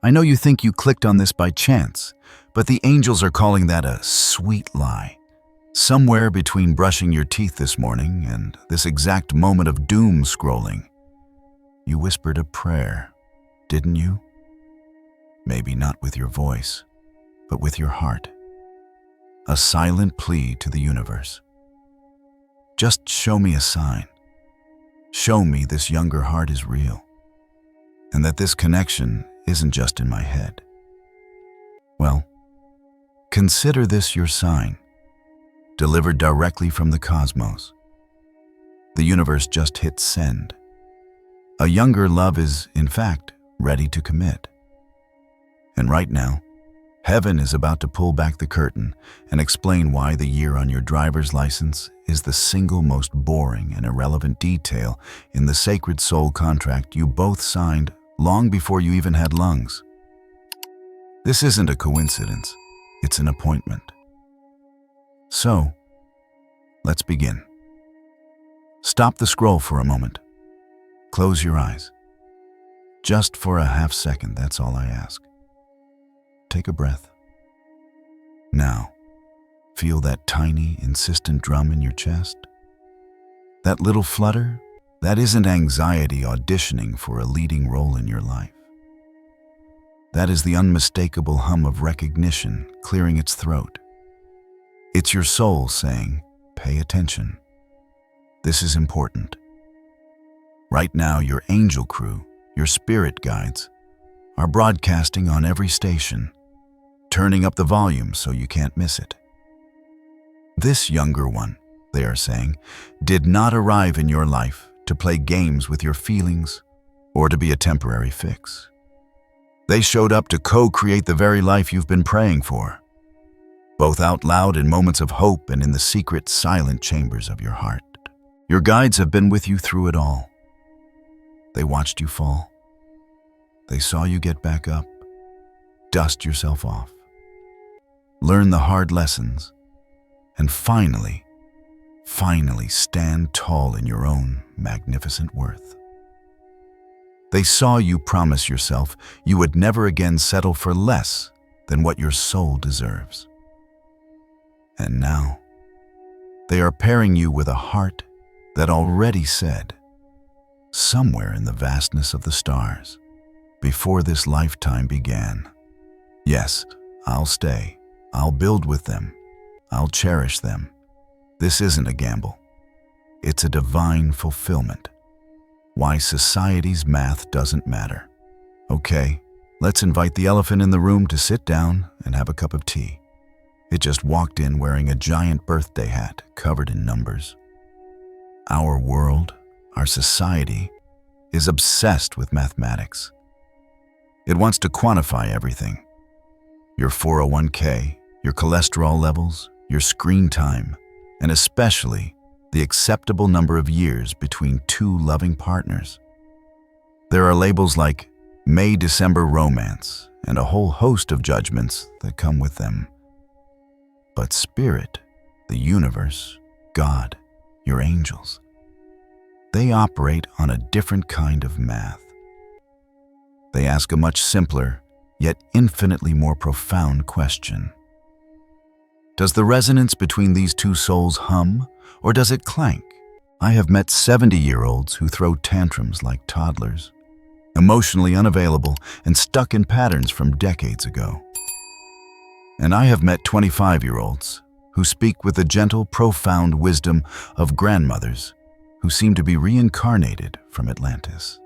I know you think you clicked on this by chance, but the angels are calling that a sweet lie. Somewhere between brushing your teeth this morning and this exact moment of doom scrolling, you whispered a prayer, didn't you? Maybe not with your voice, but with your heart. A silent plea to the universe. Just show me a sign. Show me this younger heart is real, and that this connection isn't just in my head. Well, consider this your sign, delivered directly from the cosmos. The universe just hit send. A younger love is, in fact, ready to commit. And right now, heaven is about to pull back the curtain and explain why the year on your driver's license is the single most boring and irrelevant detail in the sacred soul contract you both signed long before you even had lungs. This isn't a coincidence, it's an appointment. So, let's begin. Stop the scroll for a moment. Close your eyes. Just for a half second, that's all I ask. Take a breath. Now, feel that tiny, insistent drum in your chest? That little flutter? That isn't anxiety auditioning for a leading role in your life. That is the unmistakable hum of recognition clearing its throat. It's your soul saying, pay attention. This is important. Right now, your angel crew, your spirit guides, are broadcasting on every station, turning up the volume so you can't miss it. This younger one, they are saying, did not arrive in your life to play games with your feelings or to be a temporary fix. They showed up to co-create the very life you've been praying for, both out loud in moments of hope and in the secret, silent chambers of your heart. Your guides have been with you through it all. They watched you fall. They saw you get back up, dust yourself off, learn the hard lessons, and finally stand tall in your own magnificent worth. They saw you promise yourself you would never again settle for less than what your soul deserves. And now, they are pairing you with a heart that already said, somewhere in the vastness of the stars, before this lifetime began, yes, I'll stay, I'll build with them, I'll cherish them. This isn't a gamble. It's a divine fulfillment. Why society's math doesn't matter. Okay, let's invite the elephant in the room to sit down and have a cup of tea. It just walked in wearing a giant birthday hat covered in numbers. Our world, our society, is obsessed with mathematics. It wants to quantify everything. Your 401k, your cholesterol levels, your screen time, and especially the acceptable number of years between two loving partners. There are labels like May-December romance and a whole host of judgments that come with them. But Spirit, the universe, God, your angels, they operate on a different kind of math. They ask a much simpler, yet infinitely more profound question. Does the resonance between these two souls hum, or does it clank? I have met 70-year-olds who throw tantrums like toddlers, emotionally unavailable and stuck in patterns from decades ago. And I have met 25-year-olds who speak with the gentle, profound wisdom of grandmothers who seem to be reincarnated from Atlantis.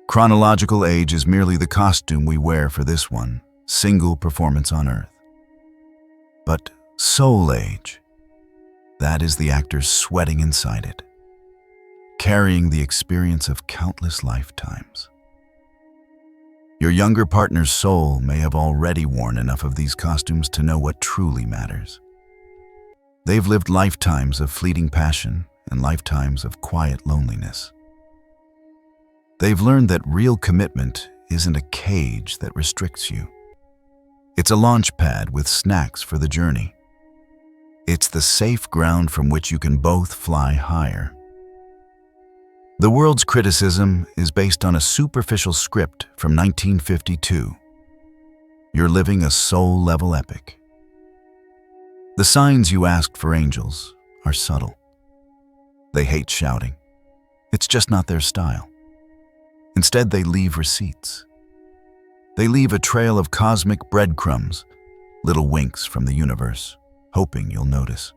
Chronological age is merely the costume we wear for this one single performance on Earth. But soul age, that is the actors sweating inside it, carrying the experience of countless lifetimes. Your younger partner's soul may have already worn enough of these costumes to know what truly matters. They've lived lifetimes of fleeting passion and lifetimes of quiet loneliness. They've learned that real commitment isn't a cage that restricts you. It's a launch pad with snacks for the journey. It's the safe ground from which you can both fly higher. The world's criticism is based on a superficial script from 1952. You're living a soul-level epic. The signs you asked for angels are subtle. They hate shouting. It's just not their style. Instead, they leave receipts. They leave a trail of cosmic breadcrumbs, little winks from the universe, hoping you'll notice.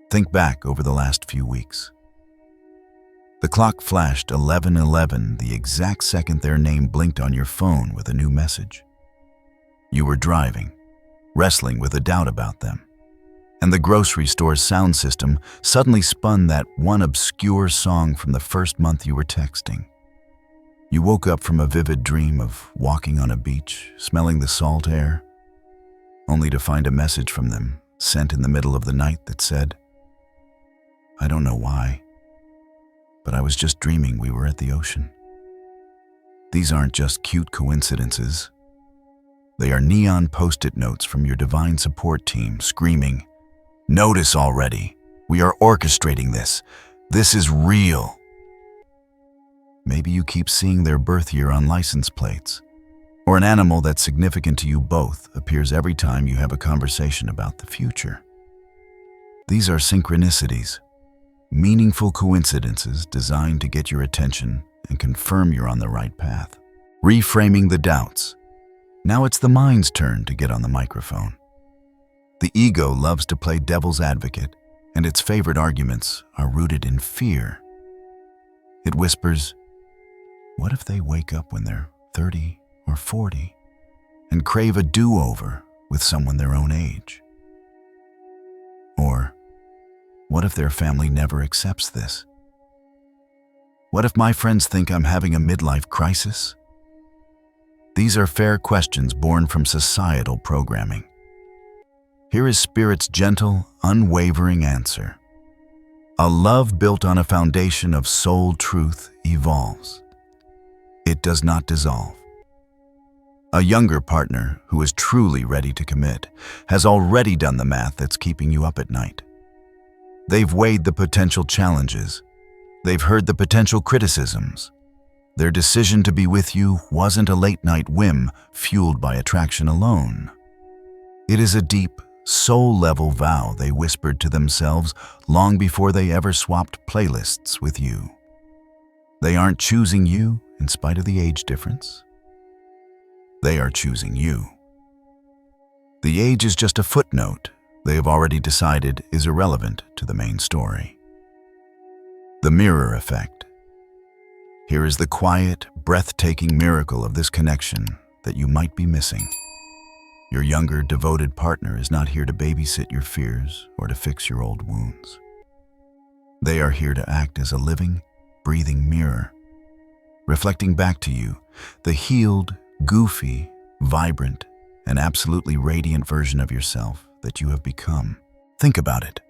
Think back over the last few weeks. The clock flashed 11:11 the exact second their name blinked on your phone with a new message. You were driving, wrestling with a doubt about them, and the grocery store's sound system suddenly spun that one obscure song from the first month you were texting. You woke up from a vivid dream of walking on a beach, smelling the salt air, only to find a message from them sent in the middle of the night that said, "I don't know why, but I was just dreaming we were at the ocean." These aren't just cute coincidences. They are neon post-it notes from your divine support team screaming, "Notice already. We are orchestrating this. This is real." Maybe you keep seeing their birth year on license plates, or an animal that's significant to you both appears every time you have a conversation about the future. These are synchronicities, meaningful coincidences designed to get your attention and confirm you're on the right path. Reframing the doubts. Now it's the mind's turn to get on the microphone. The ego loves to play devil's advocate, and its favorite arguments are rooted in fear. It whispers, what if they wake up when they're 30 or 40 and crave a do-over with someone their own age? Or, what if their family never accepts this? What if my friends think I'm having a midlife crisis? These are fair questions born from societal programming. Here is Spirit's gentle, unwavering answer. A love built on a foundation of soul truth evolves. It does not dissolve. A younger partner who is truly ready to commit has already done the math that's keeping you up at night. They've weighed the potential challenges. They've heard the potential criticisms. Their decision to be with you wasn't a late-night whim fueled by attraction alone. It is a deep, soul-level vow they whispered to themselves long before they ever swapped playlists with you. They aren't choosing you in spite of the age difference. They are choosing you. The age is just a footnote they have already decided is irrelevant to the main story. The mirror effect. Here is the quiet, breathtaking miracle of this connection that you might be missing. Your younger, devoted partner is not here to babysit your fears or to fix your old wounds. They are here to act as a living, breathing mirror, reflecting back to you the healed, goofy, vibrant, and absolutely radiant version of yourself that you have become. Think about it.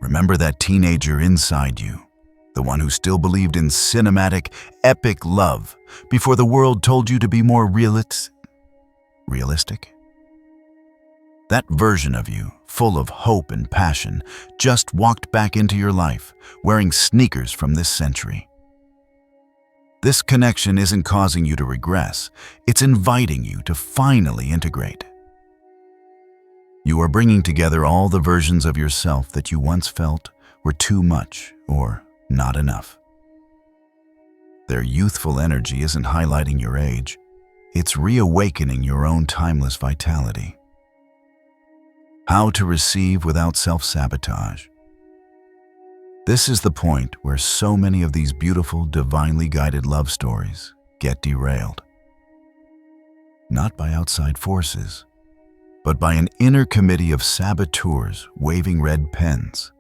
Remember that teenager inside you, the one who still believed in cinematic, epic love before the world told you to be more realistic? That version of you, full of hope and passion, just walked back into your life, wearing sneakers from this century. This connection isn't causing you to regress, it's inviting you to finally integrate. You are bringing together all the versions of yourself that you once felt were too much or not enough. Their youthful energy isn't highlighting your age, it's reawakening your own timeless vitality. How to receive without self-sabotage. This is the point where so many of these beautiful, divinely guided love stories get derailed. Not by outside forces, but by an inner committee of saboteurs waving red pens,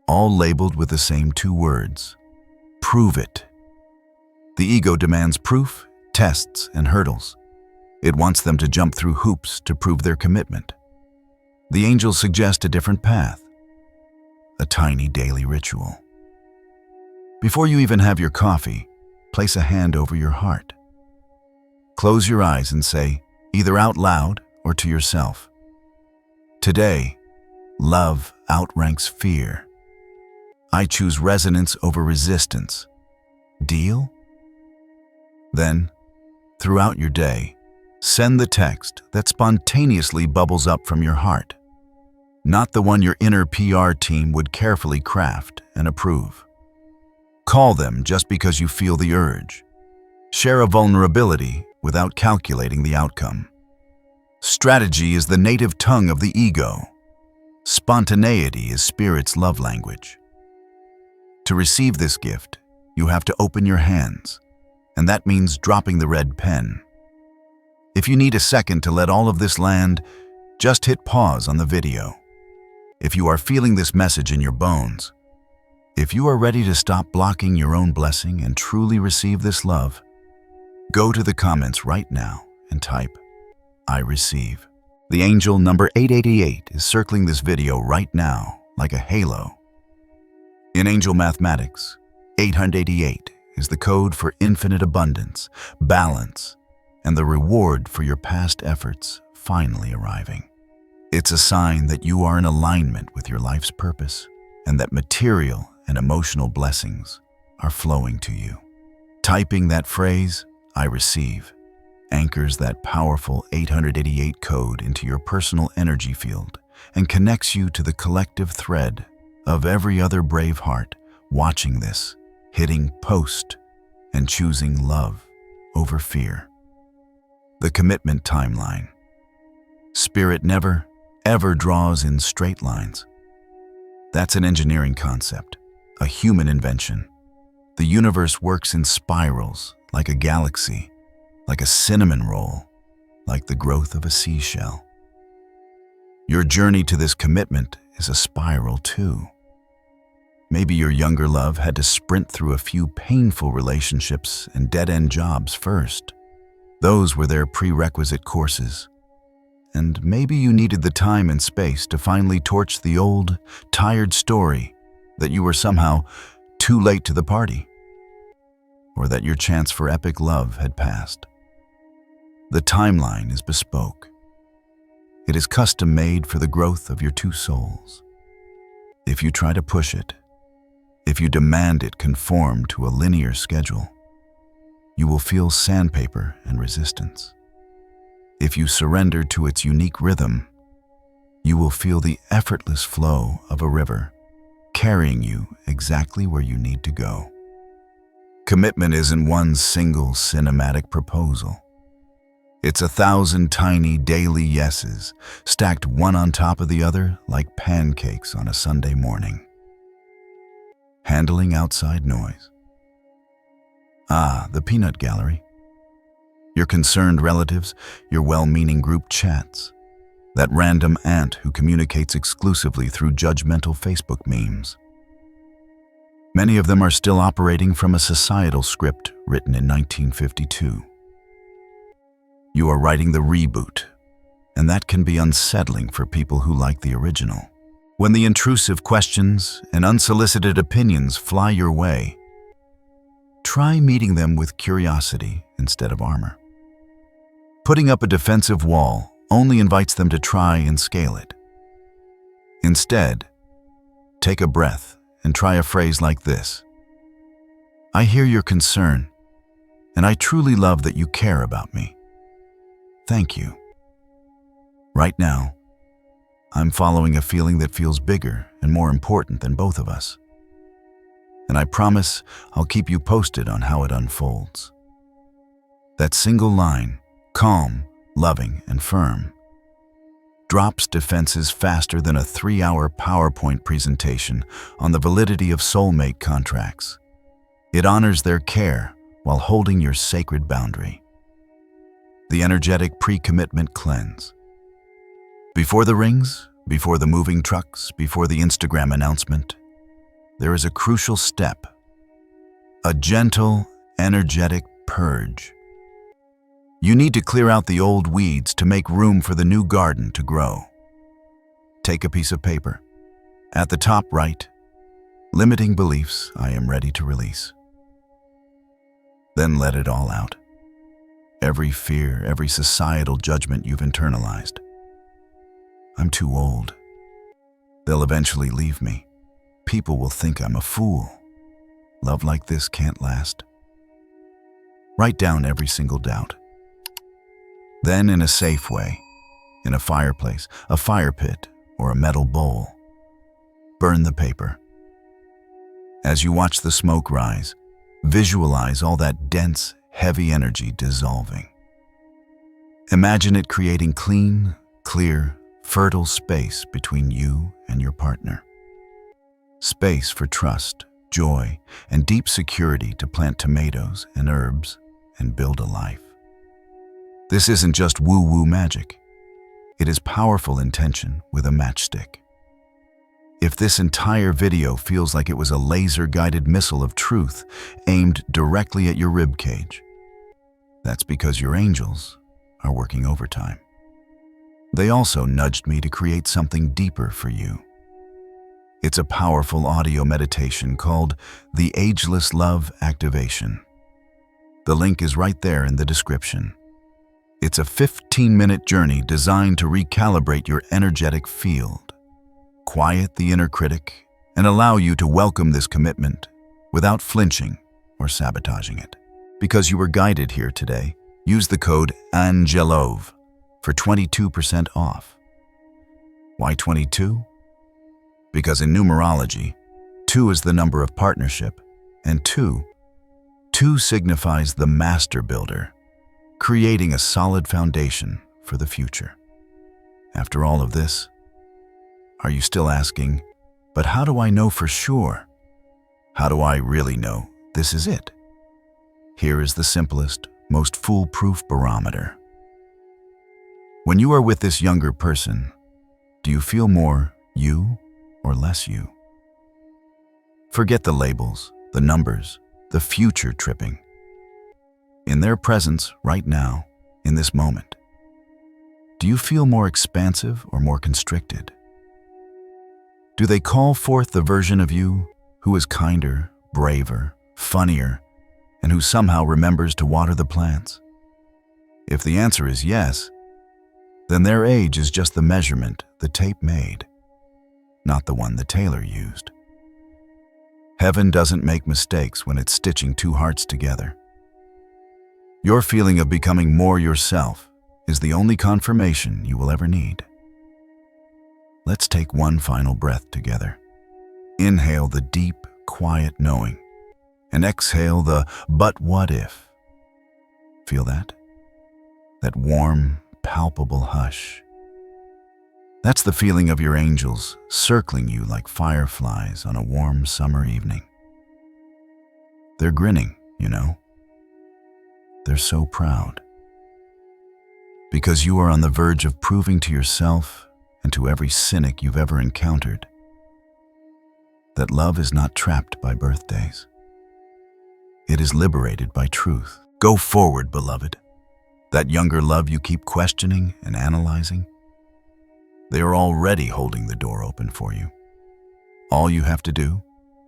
all labeled with the same two words: prove it. The ego demands proof, tests, and hurdles. It wants them to jump through hoops to prove their commitment. The angels suggest a different path, a tiny daily ritual. Before you even have your coffee, place a hand over your heart. Close your eyes and say, either out loud or to yourself, "Today, love outranks fear. I choose resonance over resistance. Deal? Then, throughout your day, send the text that spontaneously bubbles up from your heart, not the one your inner PR team would carefully craft and approve. Call them just because you feel the urge. Share a vulnerability without calculating the outcome. Strategy is the native tongue of the ego. Spontaneity is spirit's love language. To receive this gift, you have to open your hands, and that means dropping the red pen. If you need a second to let all of this land, just hit pause on the video. If you are feeling this message in your bones, if you are ready to stop blocking your own blessing and truly receive this love, go to the comments right now and type, "I receive." The angel number 888 is circling this video right now like a halo. In angel mathematics, 888 is the code for infinite abundance, balance, and the reward for your past efforts finally arriving. It's a sign that you are in alignment with your life's purpose and that material and emotional blessings are flowing to you. Typing that phrase, "I receive," anchors that powerful 888 code into your personal energy field and connects you to the collective thread of every other brave heart watching this, hitting post, and choosing love over fear. The commitment timeline. Spirit never, ever draws in straight lines. That's an engineering concept, a human invention. The universe works in spirals, like a galaxy, like a cinnamon roll, like the growth of a seashell. Your journey to this commitment is a spiral too. Maybe your younger love had to sprint through a few painful relationships and dead-end jobs first. Those were their prerequisite courses. And maybe you needed the time and space to finally torch the old, tired story that you were somehow too late to the party, or that your chance for epic love had passed. The timeline is bespoke. It is custom-made for the growth of your two souls. If you try to push it, if you demand it conform to a linear schedule, you will feel sandpaper and resistance. If you surrender to its unique rhythm, you will feel the effortless flow of a river, carrying you exactly where you need to go. Commitment isn't one single cinematic proposal. It's 1,000 tiny daily yeses, stacked one on top of the other like pancakes on a Sunday morning. Handling outside noise. The peanut gallery. Your concerned relatives, your well-meaning group chats, that random aunt who communicates exclusively through judgmental Facebook memes. Many of them are still operating from a societal script written in 1952. You are writing the reboot, and that can be unsettling for people who like the original. When the intrusive questions and unsolicited opinions fly your way, try meeting them with curiosity instead of armor. Putting up a defensive wall only invites them to try and scale it. Instead, take a breath and try a phrase like this: "I hear your concern, and I truly love that you care about me. Thank you. Right now, I'm following a feeling that feels bigger and more important than both of us. And I promise I'll keep you posted on how it unfolds." That single line, calm, loving, and firm, drops defenses faster than a 3-hour PowerPoint presentation on the validity of soulmate contracts. It honors their care while holding your sacred boundary. The energetic pre-commitment cleanse. Before the rings, before the moving trucks, before the Instagram announcement, there is a crucial step, a gentle, energetic purge. You need to clear out the old weeds to make room for the new garden to grow. Take a piece of paper. At the top write, "Limiting beliefs I am ready to release." Then let it all out. Every fear, every societal judgment you've internalized. "I'm too old. They'll eventually leave me. People will think I'm a fool. Love like this can't last. Write down every single doubt. Then, in a safe way, in a fireplace, a fire pit, or a metal bowl, burn the paper. As you watch the smoke rise, visualize all that dense, heavy energy dissolving. Imagine it creating clean, clear, fertile space between you and your partner. Space for trust, joy, and deep security to plant tomatoes and herbs and build a life. This isn't just woo-woo magic. It is powerful intention with a matchstick. If this entire video feels like it was a laser-guided missile of truth aimed directly at your ribcage, that's because your angels are working overtime. They also nudged me to create something deeper for you. It's a powerful audio meditation called the Ageless Love Activation. The link is right there in the description. It's a 15-minute journey designed to recalibrate your energetic field, quiet the inner critic, and allow you to welcome this commitment without flinching or sabotaging it. Because you were guided here today, use the code ANGELOVE for 22% off. Why 22? Because in numerology, 2 is the number of partnership, and 2 signifies the master builder, creating a solid foundation for the future. After all of this, are you still asking, but how do I know for sure? How do I really know this is it? Here is the simplest, most foolproof barometer. When you are with this younger person, do you feel more you or less you? Forget the labels, the numbers, the future tripping. In their presence right now, in this moment, do you feel more expansive or more constricted? Do they call forth the version of you who is kinder, braver, funnier, and who somehow remembers to water the plants? If the answer is yes, then their age is just the measurement the tape made, not the one the tailor used. Heaven doesn't make mistakes when it's stitching 2 hearts together. Your feeling of becoming more yourself is the only confirmation you will ever need. Let's take one final breath together. Inhale the deep, quiet knowing, and exhale the "but what if." Feel that? That warm, palpable hush. That's the feeling of your angels circling you like fireflies on a warm summer evening. They're grinning, you know. They're so proud. Because you are on the verge of proving to yourself and to every cynic you've ever encountered that love is not trapped by birthdays. It is liberated by truth. Go forward, beloved. That younger love you keep questioning and analyzing, they are already holding the door open for you. All you have to do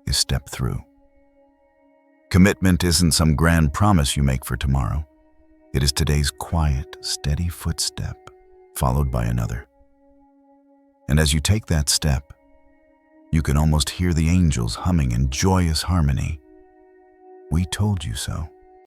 is step through. Commitment isn't some grand promise you make for tomorrow. It is today's quiet, steady footstep, followed by another. And as you take that step, you can almost hear the angels humming in joyous harmony. We told you so.